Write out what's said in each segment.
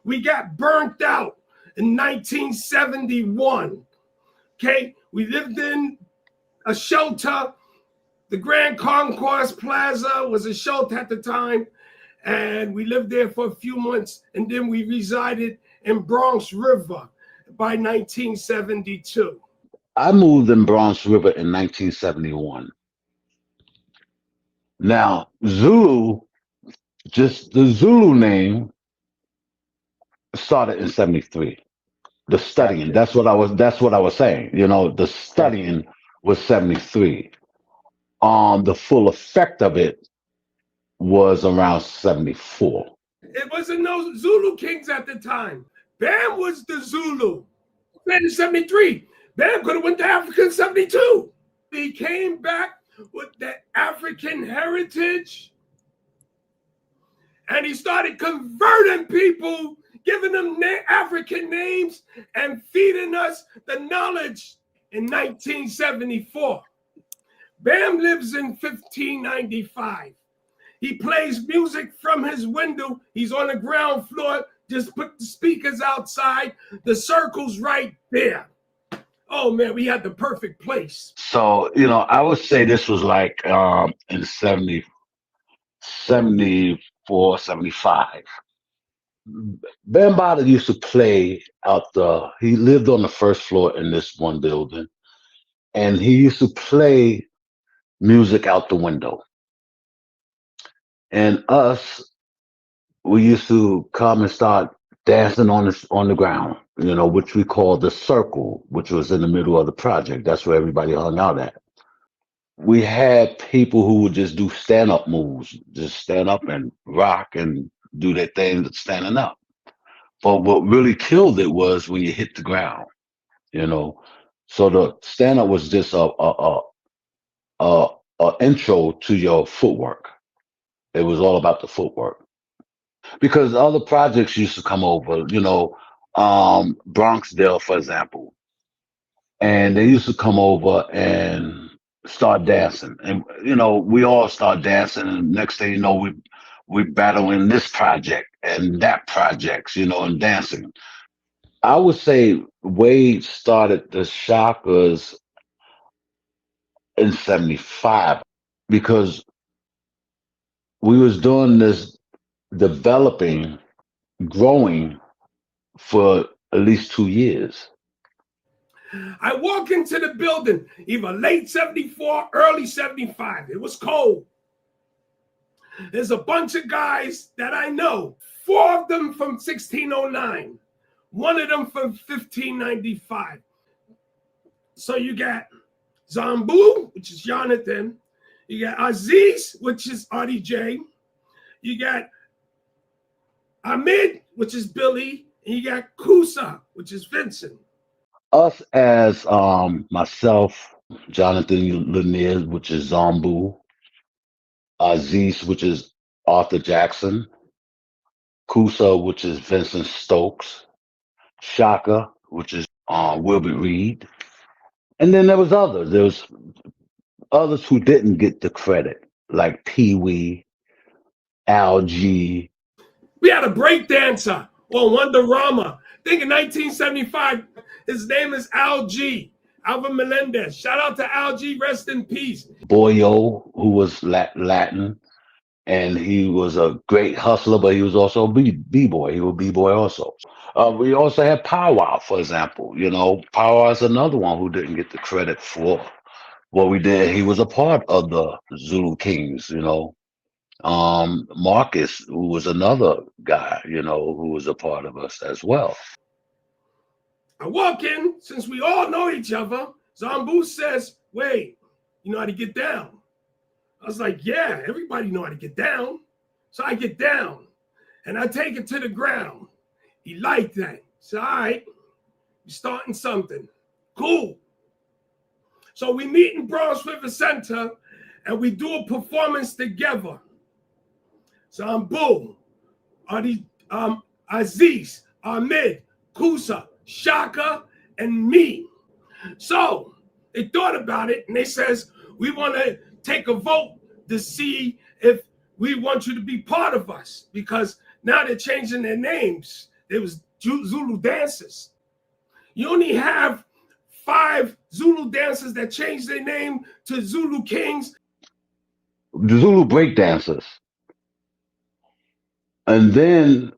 We got burnt out in 1971. Okay, we lived in a shelter. The Grand Concourse Plaza was a shelter at the time, and we lived there for a few months, and then we resided in Bronx River by 1972. I moved in Bronx River in 1971. Now, Zulu, just the Zulu name started in 73. The studying, Gotcha. that's what I was saying. You know, the Gotcha. studying was 73. The full effect of it was around 74. It wasn't no Zulu Kings at the time. Bam was the Zulu. Then in 73, Bam could have went to Africa in 72. He came back with the African heritage, and he started converting people, giving them African names, and feeding us the knowledge in 1974. Bam lives in 1595. He plays music from his window. He's on the ground floor. Just put the speakers outside. The circle's right there. Oh man, we had the perfect place. So, you know, I would say this was like in 70, 74, 75. Bambaataa used to play he lived on the first floor in this one building, and he used to play music out the window. And we used to come and start dancing on the ground, you know, which we called the circle, which was in the middle of the project. That's where everybody hung out at. We had people who would just do stand-up moves, just stand up and rock and do their thing standing up. But what really killed it was when you hit the ground, you know. So the stand-up was just a intro to your footwork. It was all about the footwork. Because other projects used to come over, you know, Bronxdale, for example, and they used to come over and start dancing, and you know, we all start dancing, and next thing you know, we battling this project and that projects, you know, and dancing. I would say Wade started the Shakas in 75 because we was doing this developing, growing for at least 2 years. I walk into the building, either late 74, early 75. It was cold. There's a bunch of guys that I know, 4 of them from 1609, 1 of them from 1595. So you got Zambu, which is Jonathan. You got Aziz, which is RDJ. You got Amed, which is Billy. And you got Kusa, which is Vincent. Us as myself, Jonathan Lanier, which is Zambu, Aziz, which is Arthur Jackson, Kusa, which is Vincent Stokes, Shaka, which is Wilbert Reed, and then there was others. There was others who didn't get the credit, like Pee Wee, Al G. We had a break dancer on Wonderama. I think in 1975, his name is Al G. Alvin Melendez. Shout out to Al G. Rest in peace. Boyo, who was Latin, and he was a great hustler, but he was also a b-boy. He was b-boy also. We also had Powwow, for example. You know, Powwow is another one who didn't get the credit for what we did. He was a part of the Zulu Kings, you know. Marcus, who was another guy, you know, who was a part of us as well. I walk in, since we all know each other, Zambu says, wait, you know how to get down? I was like, yeah, everybody know how to get down. So I get down and I take it to the ground. He liked that. So, all right, we're starting something. Cool. So we meet in Bronx River Center and we do a performance together. Zambu, Aziz, Ahmed, Kusa, Shaka, and me. So they thought about it and they says, we want to take a vote to see if we want you to be part of us, because now they're changing their names There was Zulu dancers. You only have 5 Zulu dancers that changed their name to Zulu Kings. The Zulu break dancers. And then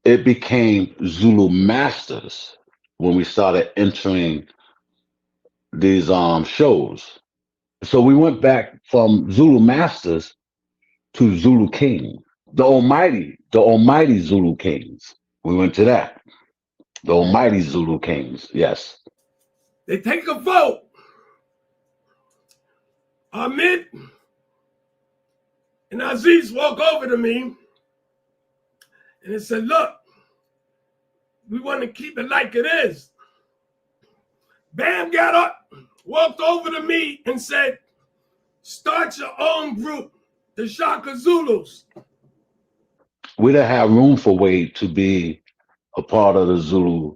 it became Zulu Masters when we started entering these shows. So we went back from Zulu Masters to Zulu King, the almighty Zulu Kings. We went to that. The almighty Zulu Kings, yes. They take a vote. Amed and Aziz walk over to me and they said, look, we want to keep it like it is. Bam got up, walked over to me and said, start your own group, the Shaka Zulus. We didn't have room for Wade to be a part of the Zulu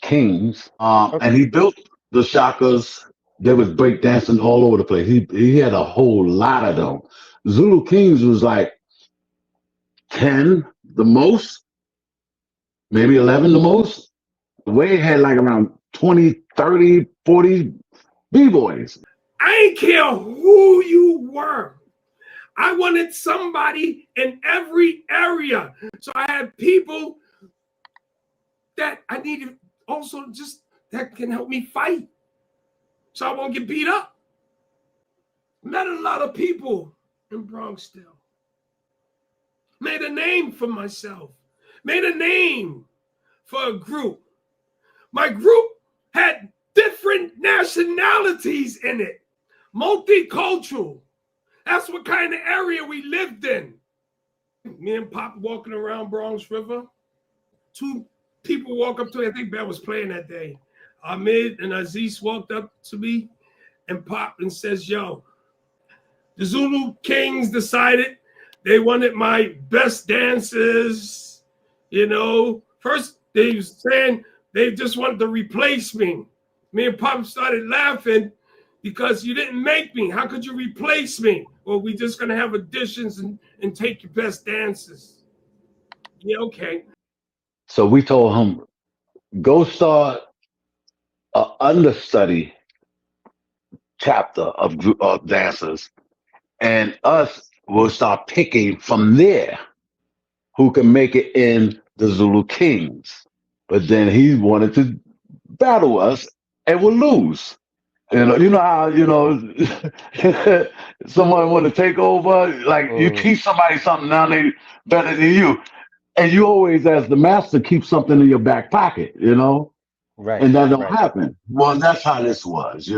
Kings. And he built the Shakas. They was breakdancing all over the place. He had a whole lot of them. Zulu Kings was like 10 the most, maybe 11 the most. Wade had like around 20, 30, 40 B-boys. I ain't care who you were. I wanted somebody in every area. So I had people that I needed also just that can help me fight so I won't get beat up. Met a lot of people in Bronx still. Made a name for myself. Made a name for a group. My group had different nationalities in it. Multicultural. That's what kind of area we lived in. Me and Pop walking around Bronx River. 2 people walk up to me. I think Ben was playing that day. Amed and Aziz walked up to me and Pop and says, yo, the Zulu Kings decided they wanted my best dancers. You know, first they was saying they just wanted to replace me. Me and Pop started laughing because you didn't make me. How could you replace me? Well, we just gonna have auditions and take your best dancers. Yeah, okay. So we told him, go start an understudy chapter of dancers, and us will start picking from there who can make it in the Zulu Kings. But then he wanted to battle us and would lose. You know how someone want to take over. Like you teach somebody something, now they better than you, and you always, as the master, keep something in your back pocket. And that don't happen. Well, that's how this was.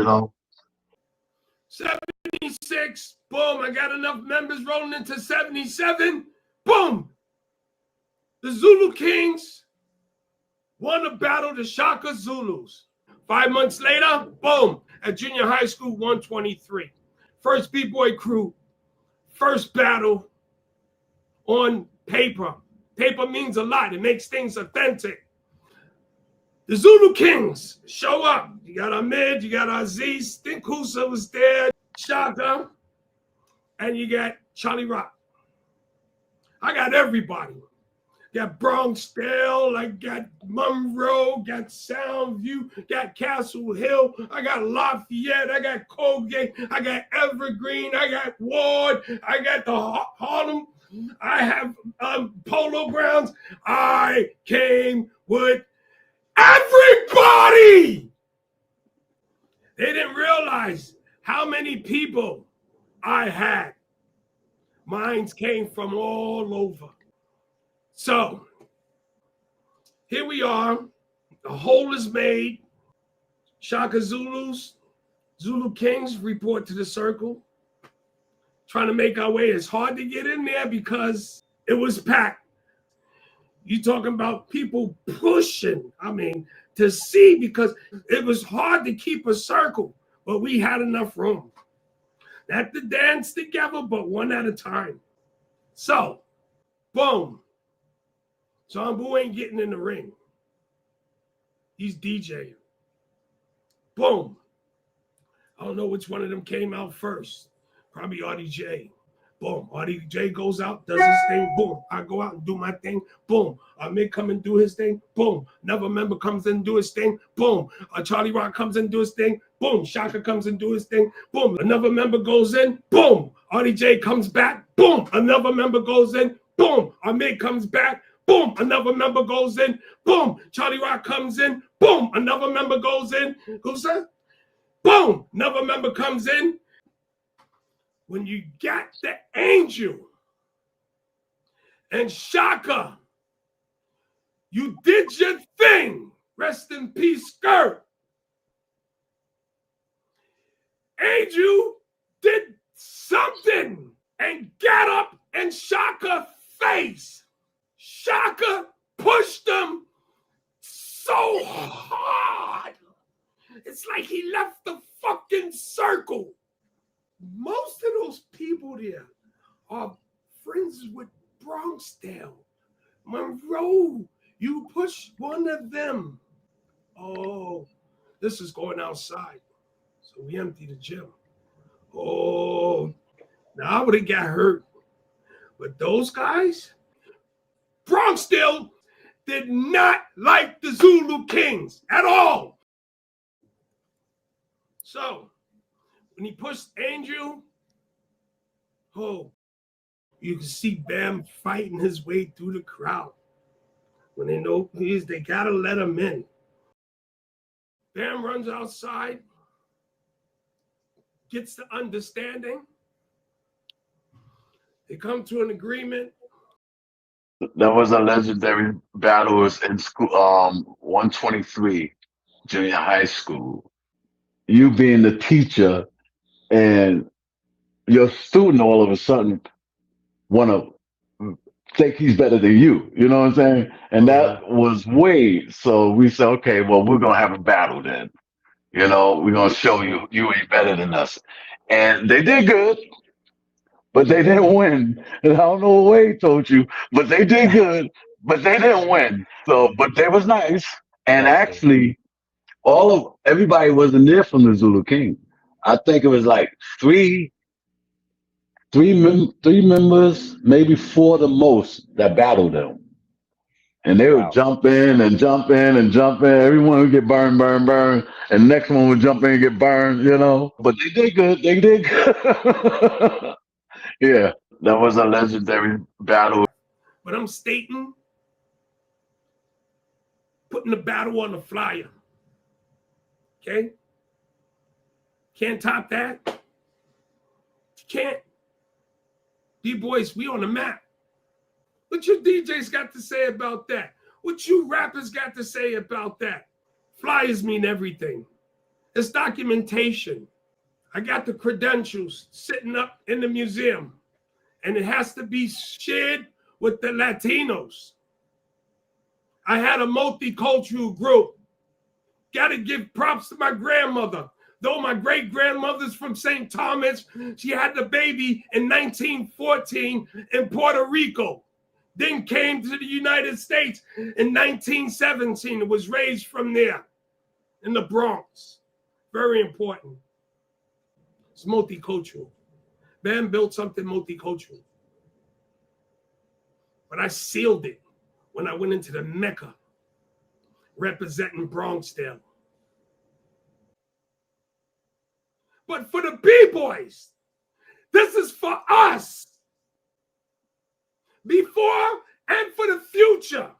76, boom, I got enough members rolling into 77, boom. The Zulu Kings won the battle, the Shaka Zulus. 5 months later, boom, at junior high school, 123. First B-boy crew, first battle on paper. Paper means a lot. It makes things authentic. The Zulu Kings show up. You got Amed, you got Aziz, think Kusa was there, Shaka, and you got Charlie Rock. I got everybody. Got Bronxdale, I got Monroe, got Soundview, got Castle Hill, I got Lafayette, I got Colgate, I got Evergreen, I got Ward, I got the Harlem, I have Polo Grounds. I came with everybody. They didn't realize how many people I had. Mines came from all over. So here we are. The hole is made. Shaka Zulus, Zulu Kings report to the circle. Trying to make our way. It's hard to get in there because it was packed. You talking about people pushing, to see, because it was hard to keep a circle, but we had enough room. Not to dance together, but one at a time. So, boom. Zambu ain't getting in the ring. He's DJing. Boom. I don't know which one of them came out first. Probably RDJ. Boom. RDJ goes out, does his thing. Boom. I go out and do my thing. Boom. Ahmed come and do his thing. Boom. Another member comes in and do his thing. Boom. Charlie Rock comes in and do his thing. Boom. Shaka comes and do his thing. Boom. Another member goes in. Boom. RDJ comes back. Boom. Another member goes in. Boom. Ahmed comes back. Boom. Another member goes in. Boom. Charlie Rock comes in. Boom. Another member goes in. Who's that? Boom. Another member comes in. When you got the Angel and Shaka, you did your thing. Rest in peace, Skirt. Angel did something and got up in Shaka's face. Shaka pushed him so hard. It's like he left the fucking circle. Most of those people there are friends with Bronxdale. Monroe, you push one of them. Oh, this is going outside. So we empty the gym. Oh, now I would have got hurt. But those guys, Bronxdale did not like the Zulu Kings at all. So, when he pushed Angel, oh, you can see Bam fighting his way through the crowd. When they know who he is, they gotta let him in. Bam runs outside, gets the understanding. They come to an agreement. That was a legendary battle in school, 123 junior high school. You being the teacher and your student all of a sudden want to think he's better than you. You know what I'm saying? And that was Wade. So we said, okay, well, we're going to have a battle then. You know, we're going to show you ain't better than us. And they did good, but they didn't win. And I don't know what Wade told you, but they did good, but they didn't win. So, but they was nice. And actually, everybody wasn't there from the Zulu King. I think it was like three members, maybe four the most that battled them. And they would jump in and jump in and jump in. Everyone would get burned, burned, burned. And the next one would jump in and get burned, you know. But they did good. They did good. Yeah, that was a legendary battle. But I'm stating, putting the battle on the flyer. Okay? Can't top that. You can't. D-Boys, we on the map. What you DJs got to say about that? What you rappers got to say about that? Flyers mean everything. It's documentation. I got the credentials sitting up in the museum, and it has to be shared with the Latinos. I had a multicultural group. Got to give props to my grandmother. Though my great-grandmother's from St. Thomas, she had the baby in 1914 in Puerto Rico. Then came to the United States in 1917. It was raised from there in the Bronx. Very important. It's multicultural. Bam built something multicultural. But I sealed it when I went into the Mecca representing Bronxdale. But for the B-Boys, this is for us. Before and for the future.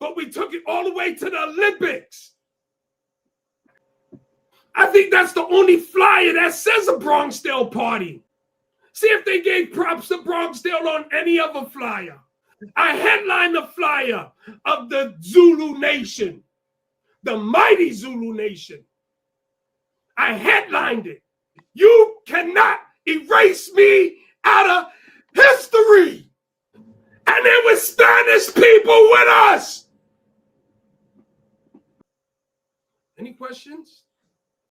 But we took it all the way to the Olympics. I think that's the only flyer that says a Bronxdale party. See if they gave props to Bronxdale on any other flyer. I headlined the flyer of the Zulu Nation, the mighty Zulu Nation. I headlined it. You cannot erase me out of history. And there were Spanish people with us. Any questions?